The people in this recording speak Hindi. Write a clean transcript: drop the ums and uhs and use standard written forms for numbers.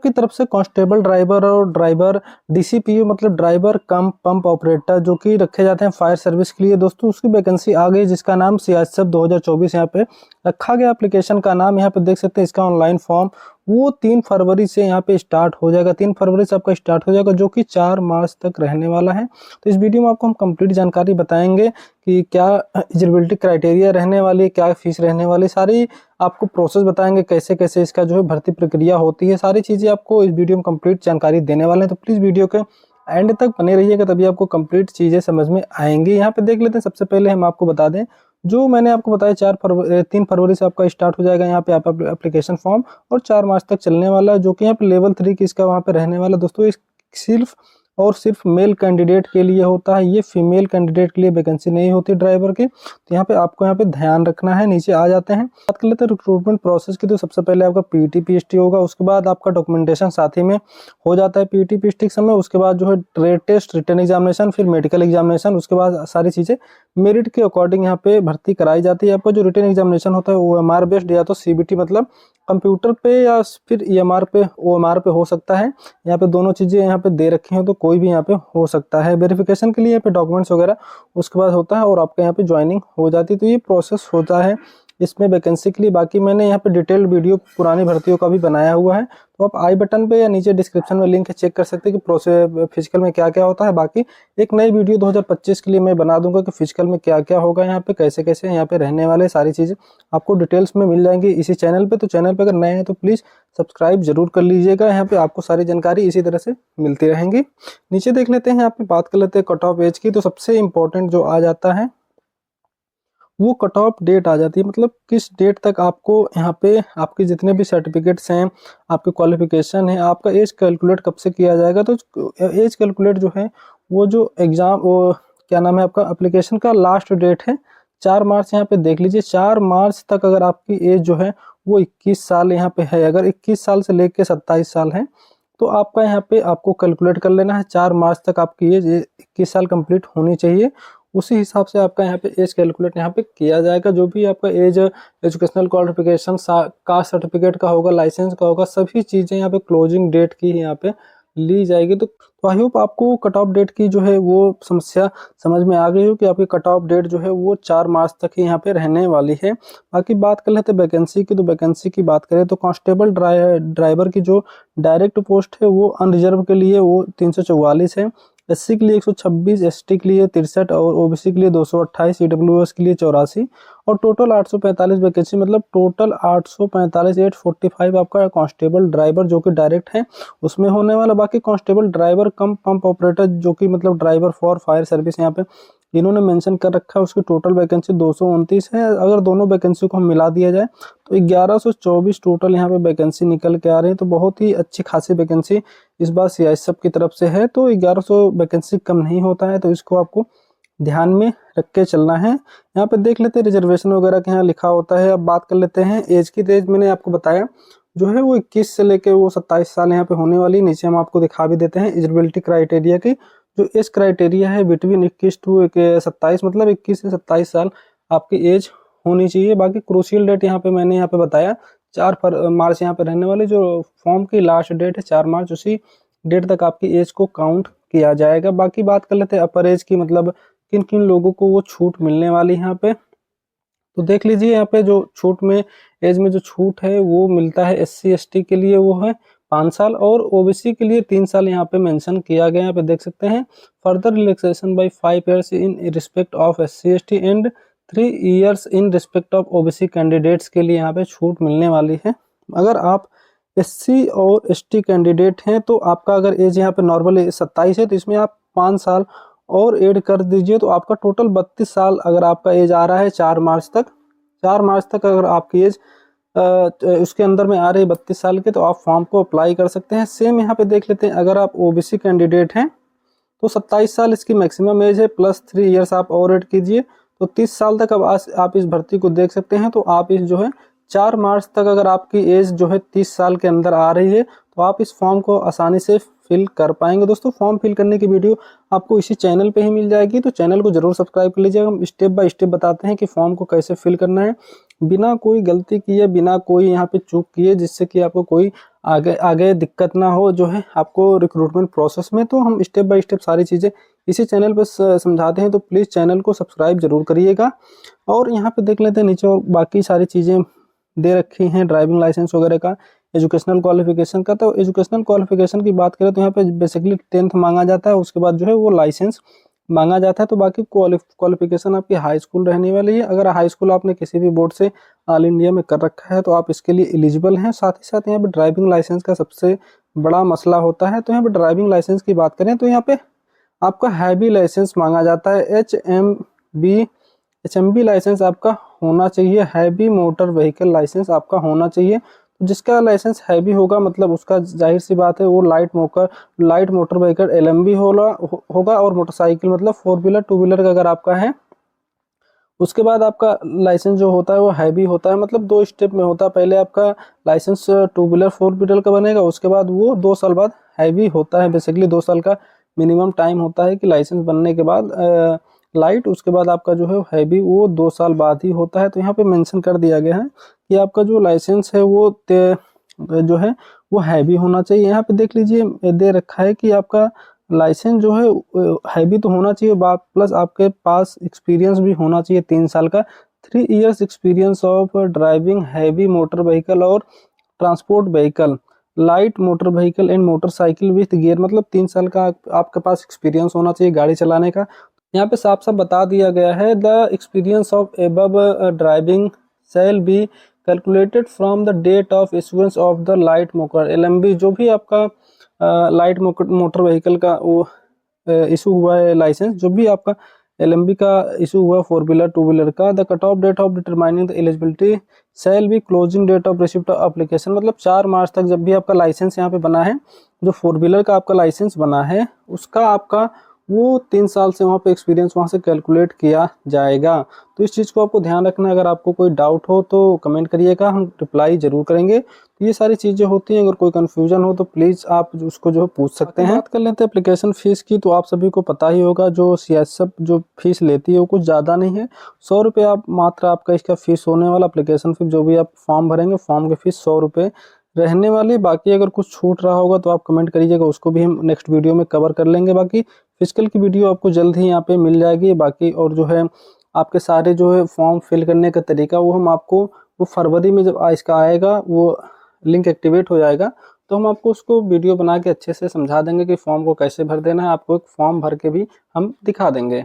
की तरफ से कांस्टेबल ड्राइवर और ड्राइवर डीसीपीओ मतलब ड्राइवर कम पंप ऑपरेटर जो कि रखे जाते हैं फायर सर्विस के लिए दोस्तों, उसकी वैकेंसी आ गई जिसका नाम सीआईएसएफ 2024 यहाँ पे रखा गया। एप्लीकेशन का नाम यहाँ पे देख सकते हैं, इसका ऑनलाइन फॉर्म वो 3 फरवरी से यहाँ पे स्टार्ट हो जाएगा। 3 फरवरी से आपका स्टार्ट हो जाएगा जो कि 4 मार्च तक रहने वाला है। तो इस वीडियो में आपको हम कंप्लीट जानकारी बताएंगे कि क्या एलिजिबिलिटी क्राइटेरिया रहने वाली, क्या फीस रहने वाली, सारी आपको प्रोसेस बताएंगे, कैसे कैसे इसका जो है भर्ती प्रक्रिया होती है, सारी चीज़ें आपको इस वीडियो में कंप्लीट जानकारी देने वाले हैं। तो प्लीज़ वीडियो के एंड तक बने रहिएगा, तभी आपको कंप्लीट चीज़ें समझ में आएंगी। यहाँ पे देख लेते हैं, सबसे पहले हम आपको बता दें जो मैंने आपको बताया 3 फरवरी से आपका स्टार्ट हो जाएगा यहाँ पे आप एप्लीकेशन फॉर्म, और 4 मार्च तक चलने वाला है, जो कि यहाँ पे लेवल 3 की इसका वहाँ पे रहने वाला दोस्तों। सिर्फ और सिर्फ मेल कैंडिडेट के लिए होता है, ये फीमेल कैंडिडेट के लिए वैकेंसी नहीं होती ड्राइवर की। तो यहाँ पे आपको यहाँ पे ध्यान रखना है। नीचे आ जाते हैं, बात कर लेते हैं रिक्रूटमेंट प्रोसेस की। तो सबसे पहले आपका पीटी पीएचटी होगा, उसके बाद आपका डॉक्यूमेंटेशन साथ ही में हो जाता है पीटी पीएचटी के समय। उसके बाद जो है ट्रेड टेस्ट, रिटन एग्जामिनेशन, फिर मेडिकल एग्जामिनेशन, उसके बाद सारी चीज़ें मेरिट के अकॉर्डिंग यहाँ पे भर्ती कराई जाती है। आपका जो रिटन एग्जामिनेशन होता है OMR बेस्ड या तो CBT मतलब कंप्यूटर पे या फिर EMR पे OMR पे हो सकता है। यहाँ पे दोनों चीज़ें यहाँ पे दे रखी हैं, तो कोई भी यहाँ पे हो सकता है। वेरिफिकेशन के लिए यहाँ पे डॉक्यूमेंट्स वगैरह उसके बाद होता है और आपके यहाँ पे ज्वाइनिंग हो जाती है। तो ये प्रोसेस होता है इसमें वैकेंसी के लिए। बाकी मैंने यहाँ पे डिटेल्ड वीडियो पुरानी भर्तियों का भी बनाया हुआ है, तो आप आई बटन पे या नीचे डिस्क्रिप्शन में लिंक है, चेक कर सकते हैं कि प्रोसेस फिजिकल में क्या क्या होता है। बाकी एक नई वीडियो 2025 के लिए मैं बना दूंगा कि फिजिकल में क्या क्या होगा, यहाँ पे कैसे कैसे यहाँ पे रहने वाले, सारी चीज़ें आपको डिटेल्स में मिल जाएंगी इसी चैनल पे। तो चैनल पे अगर नए हैं तो प्लीज़ सब्सक्राइब जरूर कर लीजिएगा, यहाँ पे आपको सारी जानकारी इसी तरह से मिलती रहेंगी। नीचे देख लेते हैं, यहाँ पे बात कर लेते हैं कट ऑफ एज की। तो सबसे इम्पोर्टेंट जो आ जाता है वो कट ऑफ डेट आ जाती है, मतलब किस डेट तक आपको यहाँ पे आपके जितने भी सर्टिफिकेट्स हैं, आपके क्वालिफिकेशन है, आपका एज कैलकुलेट कब से किया जाएगा। तो एज कैलकुलेट जो है वो जो एग्ज़ाम वो क्या नाम है आपका एप्लीकेशन का लास्ट डेट है 4 मार्च। यहाँ पे देख लीजिए 4 मार्च तक अगर आपकी एज जो है वो 21 साल यहाँ पे है, अगर 21 साल से लेके 27 साल है तो आपका यहाँ पे आपको कैलकुलेट कर लेना है 4 मार्च तक आपकी एज 21 साल कंप्लीट होनी चाहिए। उसी हिसाब से आपका यहाँ पे एज कैलकुलेट यहाँ पे किया जाएगा। जो भी आपका as educational qualification caste certificate का होगा, लाइसेंस का होगा, सभी चीज़ें यहाँ पे क्लोजिंग डेट की यहाँ पे ली जाएगी। तो आई होप आपको कट ऑफ डेट की जो है वो समस्या समझ में आ गई हो कि आपकी कट ऑफ डेट जो है वो 4 मार्च तक ही यहाँ पे रहने वाली है। बाकी बात कर लेते हैं वैकेंसी की। तो वैकेंसी की बात करें तो कांस्टेबल ड्राइवर की जो डायरेक्ट पोस्ट है वो अनरिजर्व के लिए वो 344 है, SC के लिए 126, ST के लिए 63 और OBC के लिए 228, EWS के लिए 84 और टोटल 845 वैकेंसी, मतलब टोटल 845 845 आपका कांस्टेबल ड्राइवर जो कि डायरेक्ट है उसमें होने वाला। बाकी कांस्टेबल ड्राइवर कम पंप ऑपरेटर जो कि मतलब ड्राइवर फॉर फायर सर्विस यहाँ पे इन्होंने मेंशन कर रखा है, उसकी टोटल वैकेंसी 229 है। अगर दोनों वैकेंसी को हम मिला दिया जाए तो 1124 टोटल यहाँ पे वैकेंसी निकल के आ रही है। तो बहुत ही अच्छी खासी वैकेंसी इस बार सीआईएसएफ की तरफ से है। तो 1100 वैकेंसी कम नहीं होता है, तो इसको आपको ध्यान में रख के चलना है। यहाँ पे देख लेते हैं रिजर्वेशन वगैरह के यहाँ लिखा होता है। अब बात कर लेते हैं एज की। एज मैंने आपको बताया जो है वो 21 से लेके वो 27 साल यहाँ पे होने वाली। नीचे हम आपको दिखा भी देते हैं एलिजिबिलिटी क्राइटेरिया की। जो एज क्राइटेरिया है बिटवीन 21 टू 27, मतलब 21 से 27 साल आपकी एज होनी चाहिए। बाकी क्रूशियल डेट यहाँ पे मैंने यहाँ पे बताया 4 मार्च यहाँ पे रहने वाली। जो फॉर्म की लास्ट डेट है 4 मार्च, उसी डेट तक आपकी एज को काउंट किया जाएगा। बाकी बात कर लेते हैं अपर एज की, मतलब किन किन लोगों को वो छूट मिलने वाली है यहाँ पे। तो देख लीजिए यहाँ पे जो छूट में एज में जो छूट है वो मिलता है SC ST के लिए वो है 5 साल और OBC के लिए 3 साल यहाँ पे मेंशन किया गया। यहाँ पे देख सकते हैं further relaxation by 5 years in respect of SC ST and 3 years in respect of OBC candidates के लिए यहाँ पे छूट मिलने वाली है। अगर आप SC और ST कैंडिडेट हैं तो आपका अगर एज यहाँ पे नॉर्मल 27 है तो इसमें आप 5 साल और ऐड कर दीजिए, तो आपका टोटल 32 साल अगर आपका एज आ रहा है 4 मार्च तक। 4 मार्च तक अगर आपकी एज उसके अंदर में आ रही है 32 साल के, तो आप फॉर्म को अप्लाई कर सकते हैं। सेम यहाँ पे देख लेते हैं अगर आप OBC कैंडिडेट हैं तो 27 साल इसकी मैक्सिमम एज है, प्लस 3 years आप और ऐड कीजिए तो 30 साल तक अब आप इस भर्ती को देख सकते हैं। तो आप इस जो है 4 मार्च तक अगर आपकी एज जो है 30 साल के अंदर आ रही है तो आप इस फॉर्म को आसानी से फिल कर पाएंगे। दोस्तों फॉर्म फिल करने की वीडियो आपको इसी चैनल पे ही मिल जाएगी, तो चैनल को जरूर सब्सक्राइब कर लीजिएगा। हम स्टेप बाय स्टेप बताते हैं कि फॉर्म को कैसे फिल करना है। बिना कोई गलती किए, बिना कोई यहाँ पे चूक किए, जिससे कि आपको कोई आगे आगे दिक्कत ना हो जो है आपको रिक्रूटमेंट प्रोसेस में। तो हम स्टेप बाय स्टेप सारी चीज़ें इसी चैनल पर समझाते हैं, तो प्लीज़ चैनल को सब्सक्राइब जरूर करिएगा। और यहाँ पे देख लेते हैं नीचे और बाकी सारी चीज़ें दे रखी हैं, ड्राइविंग लाइसेंस वगैरह का, एजुकेशनल क्वालिफिकेशन का। तो एजुकेशनल क्वालिफिकेशन की बात करें तो यहाँ पे बेसिकली 10th मांगा जाता है, उसके बाद जो है वो लाइसेंस मांगा जाता है। तो बाकी क्वालिफिकेशन आपकी हाई स्कूल रहने वाली है। अगर हाई स्कूल आपने किसी भी बोर्ड से ऑल इंडिया में कर रखा है तो आप इसके लिए एलिजिबल हैं। साथ ही साथ यहाँ पे ड्राइविंग लाइसेंस का सबसे बड़ा मसला होता है। तो यहाँ पे ड्राइविंग लाइसेंस की बात करें तो यहाँ पे आपका हैवी लाइसेंस मांगा जाता है, एचएमबी लाइसेंस आपका होना चाहिए, हैवी मोटर व्हीकल लाइसेंस आपका होना चाहिए। तो जिसका लाइसेंस हैवी होगा मतलब उसका जाहिर सी बात है वो लाइट मोटर व्हीकल एलएमवी होगा, और मोटरसाइकिल मतलब 4 व्हीलर 2 व्हीलर का अगर आपका है, उसके बाद आपका लाइसेंस जो होता है वो हैवी होता है। मतलब 2 स्टेप में होता है, पहले आपका लाइसेंस 2 व्हीलर 4 व्हीलर का बनेगा, उसके बाद वो 2 साल बाद हैवी होता है। बेसिकली 2 साल का मिनिमम टाइम होता है कि लाइसेंस बनने के बाद लाइट, उसके बाद आपका जो है हैवी वो 2 साल बाद ही होता है। तो यहाँ पे मेंशन कर दिया गया है कि आपका जो लाइसेंस है वो जो है वो हैवी होना चाहिए। यहाँ पे देख लीजिए दे रखा है कि आपका लाइसेंस जो है हैवी तो होना चाहिए, प्लस आपके पास एक्सपीरियंस भी होना चाहिए 3 साल का, 3 years experience of driving heavy motor vehicle और transport vehicle, light motor vehicle and motorcycle with gear. मतलब 3 साल का आपके पास एक्सपीरियंस होना चाहिए गाड़ी चलाने का। यहाँ पे साफ साफ बता दिया गया है, the experience of above driving shall be calculated from the date of issuance of the light motor LMB. जो भी आपका लाइट मोटर व्हीकल का वो इशू हुआ है लाइसेंस, जो भी आपका एलएमबी का इशू हुआ 4 व्हीलर 2 व्हीलर का, the cut off date of determining the eligibility shall be closing date of receipt of application. मतलब 4 मार्च तक जब भी आपका लाइसेंस यहाँ पे बना है, जो 4 व्हीलर का आपका लाइसेंस बना है, उसका आपका वो 3 साल से वहाँ पे एक्सपीरियंस वहाँ से कैलकुलेट किया जाएगा। तो इस चीज़ को आपको ध्यान रखना है। अगर आपको कोई डाउट हो तो कमेंट करिएगा, हम रिप्लाई जरूर करेंगे। तो ये सारी चीज़ें होती हैं, अगर कोई कन्फ्यूजन हो तो प्लीज़ आप उसको जो है पूछ सकते हैं। बात कर लेते हैं एप्लीकेशन फ़ीस की। तो आप सभी को पता ही होगा जो सीएसएफ जो फीस लेती है वो कुछ ज़्यादा नहीं है, 100 रुपये आप मात्र आपका इसका फ़ीस होने वाला। एप्लीकेशन फ़ीस जो भी आप फॉर्म भरेंगे, फॉर्म की फ़ीस 100 रुपये रहने वाली। बाकी अगर कुछ छूट रहा होगा तो आप कमेंट करिएगा, उसको भी हम नेक्स्ट वीडियो में कवर कर लेंगे। बाकी फिजिकल की वीडियो आपको जल्द ही यहाँ पे मिल जाएगी। बाकी और जो है आपके सारे जो है फॉर्म फिल करने का तरीका वो हम आपको वो फरवरी में जब इसका आएगा, वो लिंक एक्टिवेट हो जाएगा, तो हम आपको उसको वीडियो बना के अच्छे से समझा देंगे कि फॉर्म को कैसे भर देना है। आपको एक फॉर्म भर के भी हम दिखा देंगे।